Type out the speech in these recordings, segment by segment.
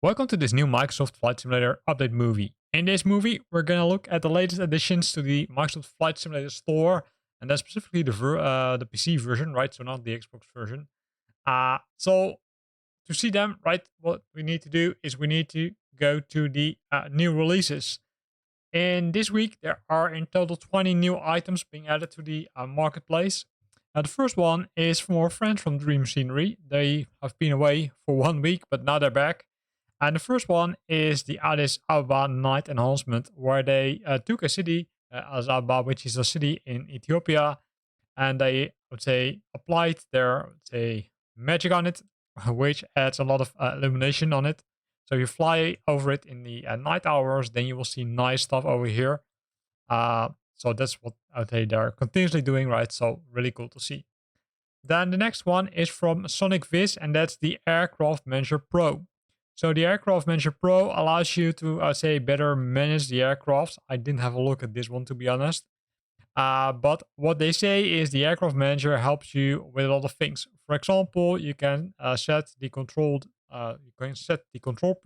Welcome to this new Microsoft Flight Simulator update movie. In this movie, we're going to look at the latest additions to the Microsoft Flight Simulator store, and that's specifically the PC version, right? So not the Xbox version. So to see them, right, what we need to do is we need to go to the new releases. In this week, there are in total 20 new items being added to the marketplace. The first one is from our friends from Dream Scenery. They have been away for 1 week, but now they're back. And the first one is the Addis Ababa Night Enhancement, where they took a city, Addis Ababa, which is a city in Ethiopia, and they, I would say, applied their, I would say, magic on it, which adds a lot of illumination on it. So if you fly over it in the night hours, then you will see nice stuff over here. So that's what I would say they're continuously doing, right? So really cool to see. Then the next one is from Sonic Viz, and that's the Aircraft Manager Pro. So the Aircraft Manager Pro allows you to, say, better manage the aircrafts. I didn't have a look at this one, to be honest. But what they say is the Aircraft Manager helps you with a lot of things. For example, you can set the control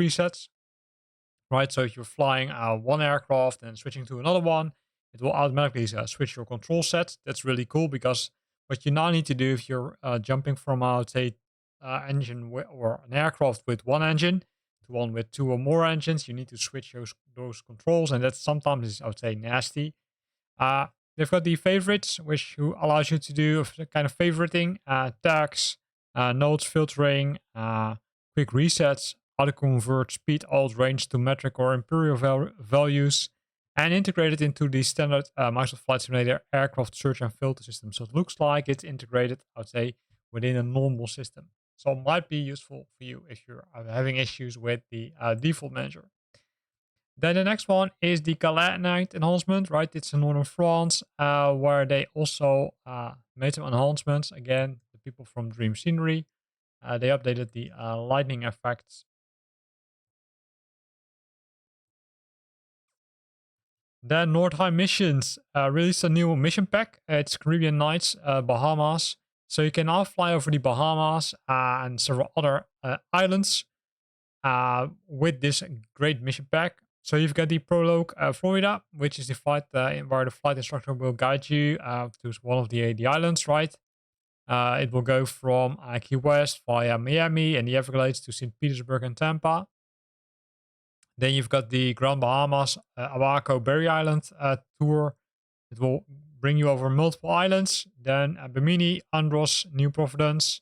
presets, right? So if you're flying one aircraft and switching to another one, it will automatically switch your control set. That's really cool because what you now need to do if you're jumping from, say, engine or an aircraft with one engine to one with two or more engines, you need to switch those controls, and that sometimes is, I would say, nasty. They've got the favorites, which allows you to do a kind of favoriting, tags, nodes filtering, quick resets, auto-convert speed, alt, range to metric or imperial values, and integrated into the standard Microsoft Flight Simulator aircraft search and filter system. So it looks like it's integrated, I would say, within a normal system. So it might be useful for you if you're having issues with the default manager. Then the next one is the Calais Night enhancement, right? It's in northern France, where they also made some enhancements. Again, the people from Dream Scenery, they updated the lightning effects. Then Nordheim Missions released a new mission pack. It's Caribbean Nights, Bahamas. So you can now fly over the Bahamas and several other islands with this great mission pack. So you've got the Prologue Florida, which is the flight where the flight instructor will guide you to one of the islands, right? It will go from Key West via Miami and the Everglades to St. Petersburg and Tampa. Then you've got the Grand Bahamas Abaco Berry Island tour. It will bring you over multiple islands. Then Bimini, Andros, New Providence,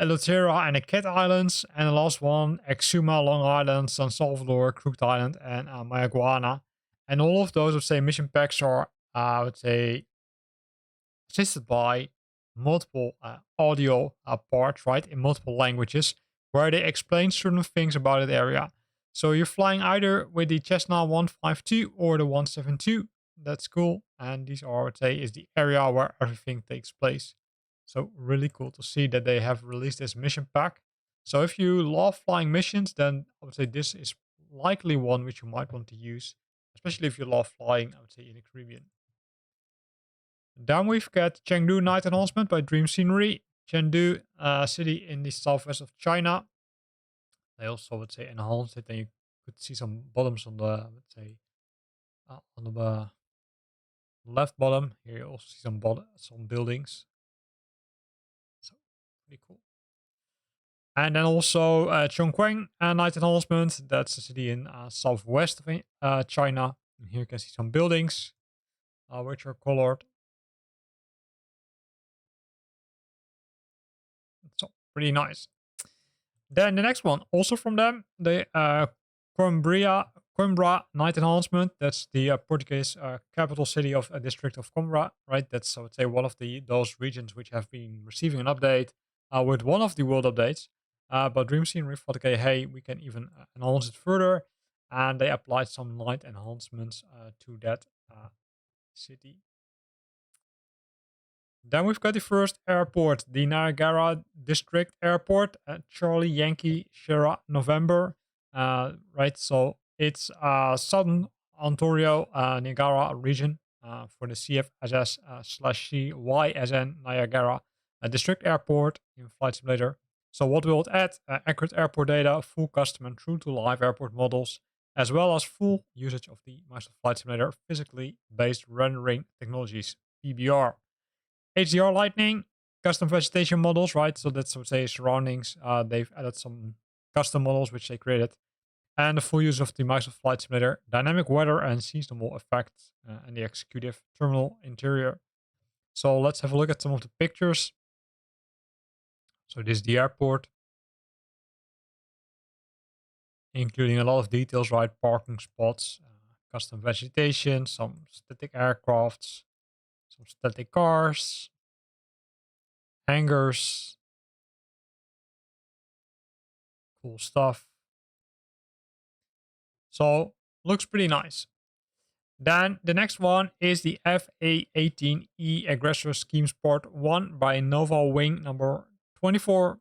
Eleuthera and the Cat Islands. And the last one, Exuma, Long Island, San Salvador, Crooked Island, and Mayaguana. And all of those, I would say, mission packs are, I would say, assisted by multiple audio parts, right, in multiple languages, where they explain certain things about that area. So you're flying either with the Cessna 152 or the 172. That's cool. And these are, I would say, is the area where everything takes place. So really cool to see that they have released this mission pack. So if you love flying missions, then I would say this is likely one which you might want to use, especially if you love flying, I would say, in the Caribbean. Then we've got Chengdu Night Enhancement by Dream Scenery. Chengdu, city in the southwest of China. They also would say enhanced it, and you could see some bottoms on the, let's say, on the left bottom. Here you also see some buildings. So pretty cool. And then also Chongqing Night Enhancement. That's a city in southwest of China. And here you can see some buildings, which are colored. So pretty nice. Then the next one, also from them, the Coimbra Night Enhancement. That's the Portuguese capital city of a district of Coimbra, right? That's, I would say, one of those regions which have been receiving an update with one of the world updates. But Dream Scenery thought, okay, hey, we can even enhance it further. And they applied some night enhancements to that city. Then we've got the first airport, the Niagara District Airport, Charlie Yankee Sierra November, right? So it's southern Ontario, Niagara region. for the CFSS slash CYSN Niagara District Airport in Flight Simulator. So what will it add? Accurate airport data, full custom and true to life airport models, as well as full usage of the Microsoft Flight Simulator physically based rendering technologies, PBR. HDR lighting, custom vegetation models, right? So that's, I would say, surroundings. They've added some custom models which they created. And the full use of the Microsoft Flight Simulator, dynamic weather and seasonal effects, and the executive terminal interior. So let's have a look at some of the pictures. So this is the airport, including a lot of details, right? Parking spots, custom vegetation, some static aircrafts, some static cars, hangars, cool stuff. So looks pretty nice. Then the next one is the FA-18E Aggressor Scheme Sport 1 by Nova Wing number 24.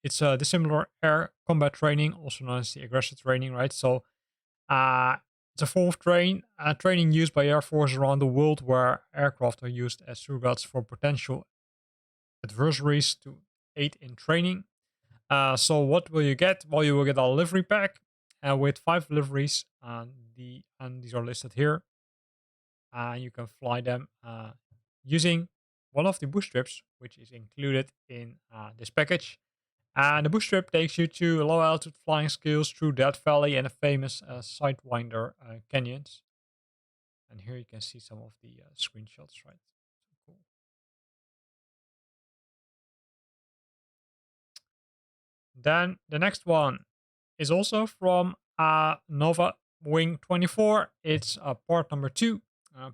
It's a dissimilar air combat training, also known as the aggressor training, right? So it's a form of training used by air forces around the world where aircraft are used as surrogates for potential adversaries to aid in training. So what will you get? Well, you will get a livery pack with 5 liveries, and these are listed here. You can fly them using one of the boost trips, which is included in this package. And the boost trip takes you to low altitude flying skills through Death Valley and the famous Sidewinder canyons. And here you can see some of the screenshots, right? Cool. Then the next one is also from Nova Wing 24. It's part number 2.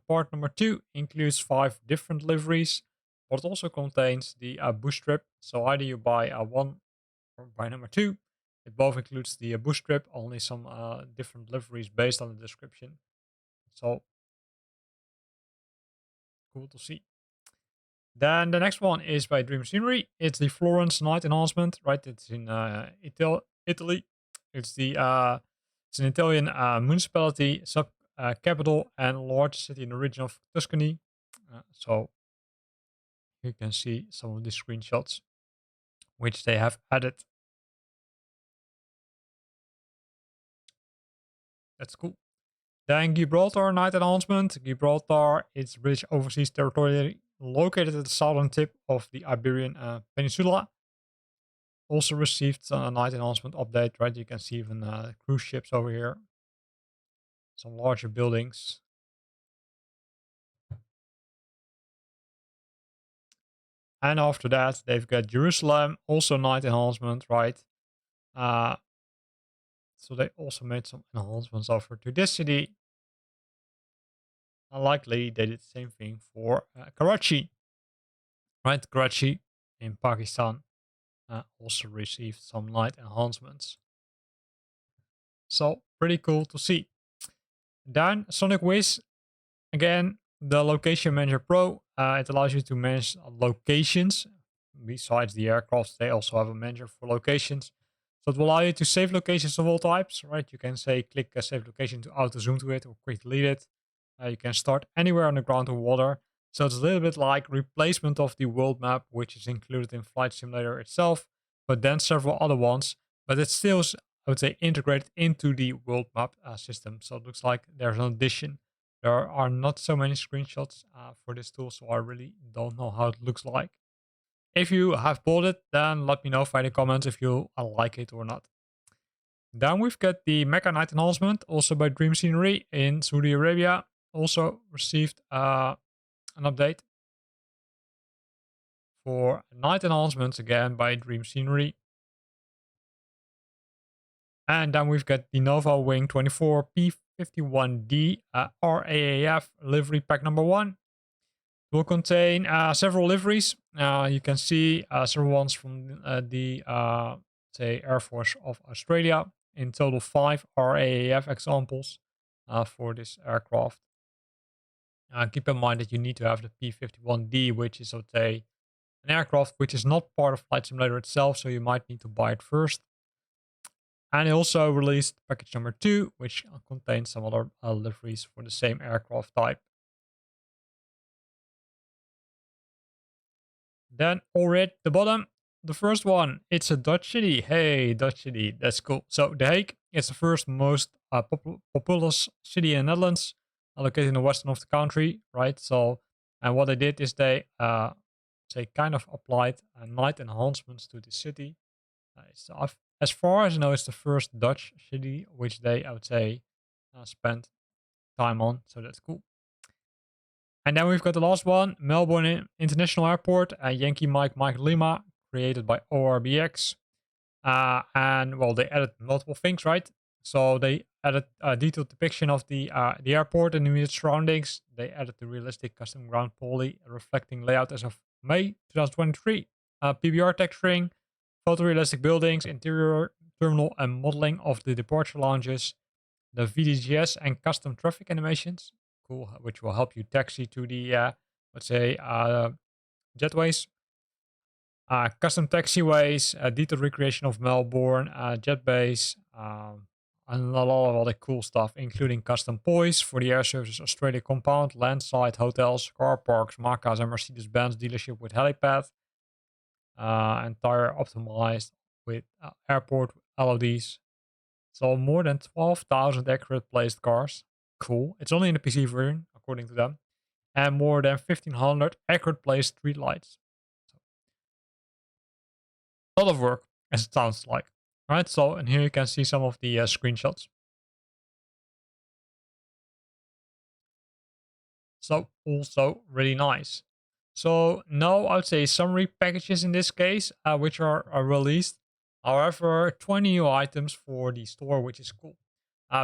Part number 2 includes 5 different liveries, but it also contains the boost trip. So either you buy one or buy number 2. It both includes the boost trip, only some different liveries based on the description. So cool to see. Then the next one is by Dream Scenery. It's the Florence Night Enhancement, right? It's in Italy. It's an Italian municipality, sub capital, and large city in the region of Tuscany. So you can see some of the screenshots which they have added. That's cool. Then Gibraltar Night Enhancement. Gibraltar is British overseas territory located at the southern tip of the Iberian Peninsula. Also received a night enhancement update, right? You can see even cruise ships over here. Some larger buildings. And after that, they've got Jerusalem, also night enhancement, right? So they also made some enhancements over to this city. And likely they did the same thing for Karachi, right? Karachi in Pakistan also received some night enhancements. So pretty cool to see. Then Sonic Wiz, again, the Location Manager Pro. It allows you to manage locations. Besides the aircraft, they also have a manager for locations. So it will allow you to save locations of all types, right? You can say click a save location to auto zoom to it or quick delete it. You can start anywhere on the ground or water. So it's a little bit like replacement of the world map, which is included in Flight Simulator itself, but then several other ones. But it's still, I would say, integrated into the world map system. So it looks like there's an addition. There are not so many screenshots for this tool, so I really don't know how it looks like. If you have bought it, then let me know via the comments if you like it or not. Then we've got the Mecca Night Enhancement, also by Dream Scenery in Saudi Arabia. Also received an update for night enhancements again by Dream Scenery. And then we've got the Nova Wing 24 P51D RAAF livery pack number 1. It will contain several liveries. You can see several ones from the say Air Force of Australia. In total 5 RAAF examples for this aircraft. Keep in mind that you need to have the P51D, which is, let's say, an aircraft which is not part of Flight Simulator itself, so you might need to buy it first. And it also released package number 2, which contains some other liveries for the same aircraft type. Then already at the bottom, the first one, it's a Dutch city. Hey, Dutch city, that's cool. So The Hague is the first most populous city in the Netherlands, located in the western of the country, right? So, and what they did is they kind of applied night enhancements to the city. As far as I know, it's the first Dutch city which they, I would say, spent time on. So that's cool. And then we've got the last one, Melbourne International Airport, Yankee Mike Mike Lima, created by ORBX. And well, they added multiple things, right? So they added a detailed depiction of the airport and the immediate surroundings. They added the realistic custom ground poly reflecting layout as of May 2023. PBR texturing, photorealistic buildings, interior terminal, and modeling of the departure lounges. The VDGS and custom traffic animations, cool, which will help you taxi to the, let's say, jetways. Custom taxiways, detailed recreation of Melbourne, jet base, and a lot of other cool stuff, including custom poise for the Air Services Australia compound, landside hotels, car parks, Macca's and Mercedes-Benz dealership with helipad, entire optimized with airport LODs. So more than 12,000 accurate placed cars. Cool. It's only in the PC version, according to them. And more than 1,500 accurate placed street lights. A lot of work, as it sounds like. Right, so, and here you can see some of the screenshots. So, also really nice. So, no, I would say summary packages in this case, which are released. However, 20 new items for the store, which is cool.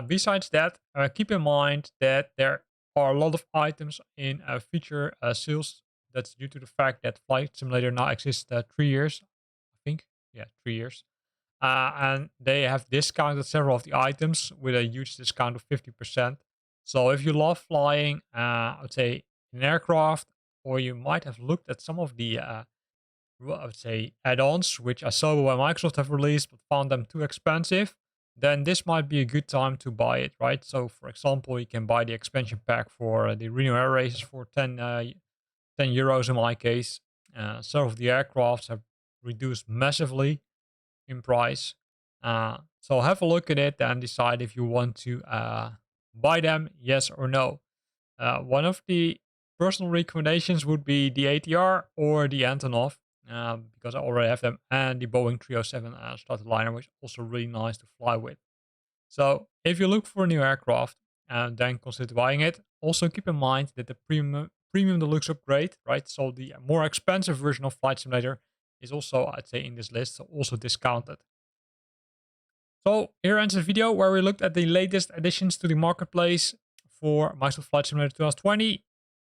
Besides that, keep in mind that there are a lot of items in feature sales. That's due to the fact that Flight Simulator now exists 3 years, I think. Yeah, 3 years. And they have discounted several of the items with a huge discount of 50%. So if you love flying, I would say an aircraft, or you might have looked at some of the, I would say, add-ons, which Asobo and Microsoft have released, but found them too expensive, then this might be a good time to buy it, right? So for example, you can buy the expansion pack for the Reno Air Races for 10 euros in my case. Some of the aircrafts have reduced massively in price. So have a look at it and decide if you want to buy them, yes or no. One of the personal recommendations would be the ATR or the Antonov, because I already have them, and the Boeing 307 Starliner, which is also really nice to fly with. So if you look for a new aircraft, then consider buying it. Also keep in mind that the premium deluxe upgrade, right? So the more expensive version of Flight Simulator is also, I'd say, in this list, so also discounted. So here ends the video where we looked at the latest additions to the marketplace for Microsoft Flight Simulator 2020.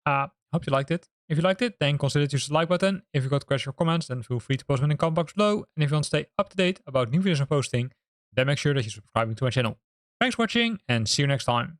Hope you liked it. If you liked it, then consider to use the like button. If you got questions or comments, then feel free to post them in the comment box below. And if you want to stay up to date about new videos I'm posting, then make sure that you're subscribing to my channel. Thanks for watching and see you next time.